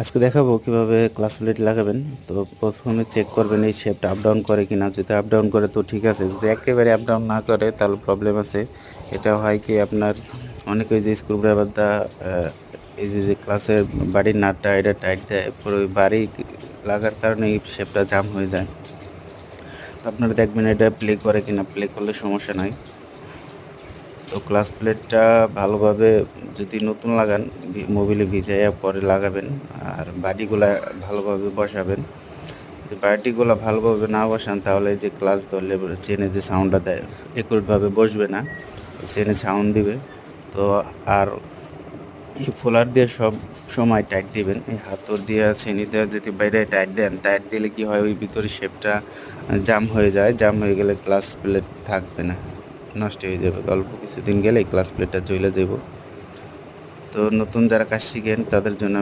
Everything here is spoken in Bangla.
আজকে দেখাবো কিভাবে ক্লাস প্লেট লাগাবেন। তো প্রথমে চেক করবেন এই শেপটা আপ ডাউন করে কিনা। যদি আপ ডাউন করে তো ঠিক আছে, যদি একেবারে আপ ডাউন না করে তাহলে প্রবলেম আছে। এটা হয় কি আপনার অনেকে যে স্ক্রুড্রাইভার দা এই যে ক্লাসের বাড়ির নাটটা এটা টাইট দেয়, পরে ওই বাড়ি লাগার কারণে এই শেপটা জাম হয়ে যায়। তো আপনারা দেখবেন এটা প্লে করে কিনা, প্লে করলে সমস্যা নাই। তো ক্লাস প্লেটটা ভালোভাবে যদি নতুন লাগান মোবিলে ভিজাইয়া পরে লাগাবেন, আর বাডিগুলা ভালোভাবে বসাবেন। যদি বাডিগুলা ভালোভাবে না বসান তাহলে যে ক্লাস ধরলে চেনে যে সাউন্ডটা দেয় একুরেটভাবে বসবে না, চেনে সাউন্ড দিবে। তো আর এই ফোলার দিয়ে সব সময় টাইট দিবেন। এই হাতর দিয়ে চেনি দিয়ে যদি বাইরে টাইট দেন, টাইট দিলে কি হয় ওই ভিতরে শেপটা জাম হয়ে যায়। জাম হয়ে গেলে ক্লাস প্লেট থাকবে না, নষ্ট হয়ে যাবে। অল্প কিছুদিন গেলে ক্লাস প্লেটটা চলে যাব। তো নতুন যারা কাজ শিখেন তাদের জন্য